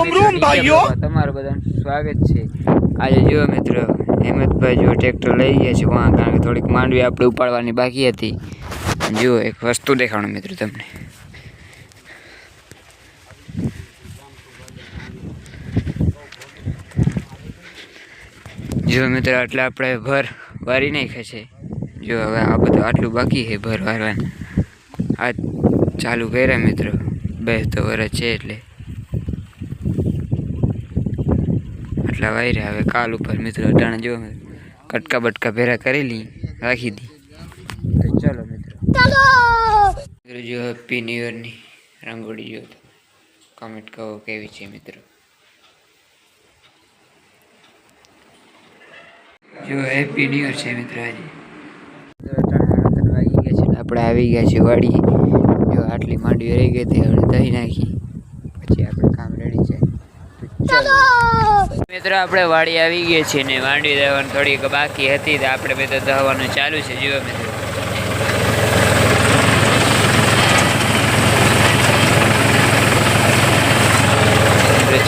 रोम रोम भाइयों, તમારું બધાનું સ્વાગત છે। આજે જો મિત્રો હેમંતભાઈ જો ટ્રેક્ટર લઈ ગયા છે વहाँ, કારણ કે થોડીક માંડવી આપણે ઉપાડવાની બાકી હતી। જો એક વસ્તુ દેખાડું મિત્રો તમને। જો મિત્રો એટલે આપણે ભર વારી નાખ્યા છે। જો હવે આ બધું આટલું બાકી છે ભર વારવાનું। આ ચાલુ કર્યા મિત્રો, 2 વર્ષ છે એટલે આટલા વાયરા। હવે કાલ ઉપર મિત્રો અટાણે જો કટકા બટકા ભેરા કરેલી રાખી દી। તો ચાલો મિત્રો જો હેપી ન્યુ યરની રંગોળી જો તો કમેન્ટ કહો કેવી છે મિત્રો। જો હેપી ન્યુ યર છે મિત્રો। આજે વાગી ગયા છે ને આપણે આવી ગયા છે વાડી। જો આટલી માંડવી રહી ગઈ હતી, હવે દહીં નાખી પછી આપણે કામ રેડી છે। મિત્રો આપણે વાડી આવી ગઈ છે ને માંડવી દહવાની થોડીક બાકી હતી તો આપણે બધું દહવાનું ચાલુ છે। જુઓ મિત્રો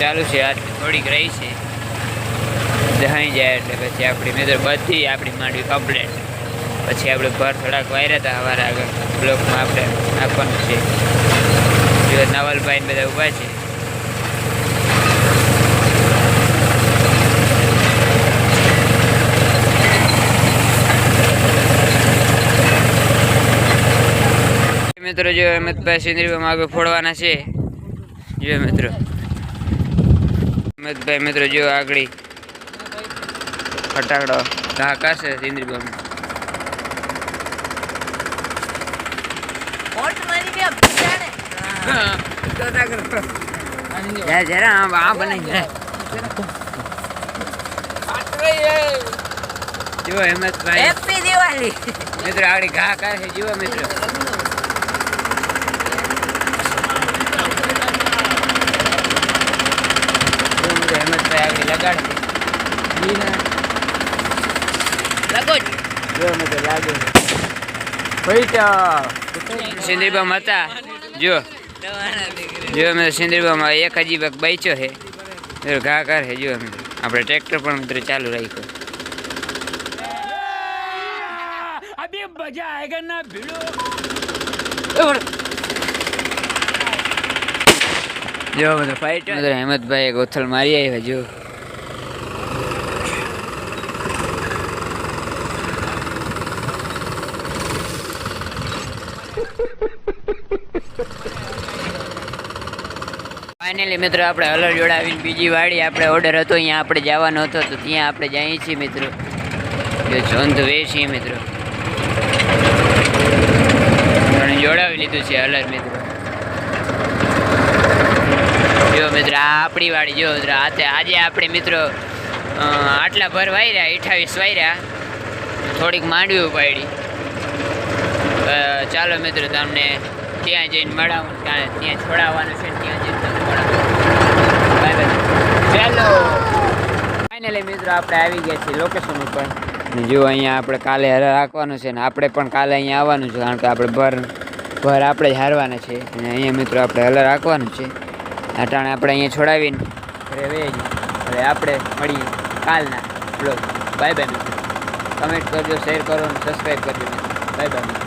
ચાલુ છે, આટલી થોડીક રહી છે, દહાઈ જાય એટલે પછી આપણી મિત્રો બધી આપણી માંડવી કમ્પ્લેટ। પછી આપણે ભર થોડાક વાયરા હતા સવારે આગળ બ્લોકમાં આપણે નાખવાનું છે। જો નવલભાઈ ને બધા ઊભા છે। મિત્રો જો હેમંતભાઈ સિંદરીમાં આગળ ફોડવાના છે। જો મિત્રો હેમંતભાઈ મિત્રો જો આગળ ફટાકડો ઘા કાશે સિંદરીમાં। જરા આ બનાવી જો હેમંતભાઈ હેપી દિવાળી મિત્રો આગળ ઘા કાશે। જુઓ મિત્રો હેમંતભાઈ આગળ લગાડશે સિંદરીબામ હતા। જો મેં સિંદરીબામાં એક હજી બચ્યો છે ઘા કરે। જો મિત્રો આપણે ટ્રેક્ટર પણ મિત્રો ચાલુ રાખ્યું। જો મિત્રો ફાઈટ હેમંતભાઈ એક ઓથલ મારી આવ્યા। જો ફાઇનલી મિત્રો આપણે હલર જોડાવીને બીજી વાડી આપણે ઓર્ડર હતો અહીંયા આપણે જવાનો હતો તો ત્યાં આપણે જઈએ છીએ મિત્રો। જો જોંધ વે છીએ મિત્રો, જોડાવી લીધું છે હલર મિત્રો। જો મિત્રો આ આપણી વાડી। જો મિત્રો આજે આપણે મિત્રો આટલા ભર વાયરા 28 વાયરા, થોડીક માંડવી ઉપાડી। ચાલો મિત્રો તમને ત્યાં જઈને મળાવું, ત્યાં છોડાવવાનું છે, ત્યાં જઈને તમને મળાવું। ચાલો ફાઇનલી મિત્રો આપણે આવી ગયા છીએ લોકેશન ઉપર। જો અહીંયા આપણે કાલે હર રાખવાનું છે ને આપણે પણ કાલે અહીંયા આવવાનું છે, કારણ કે આપણે ભર આપણે જ હારવાના છે અને અહીંયા મિત્રો આપણે હલર રાખવાનું છે। અટાણે આપણે અહીંયા છોડાવીને ઘરે વેજ હવે આપણે મળીએ કાલના બ્લોગ। બાય બાય મિત્રો, કમેન્ટ કરજો, શેર કરો અને સબસ્ક્રાઈબ કરજો મિત્રો। Bye bye.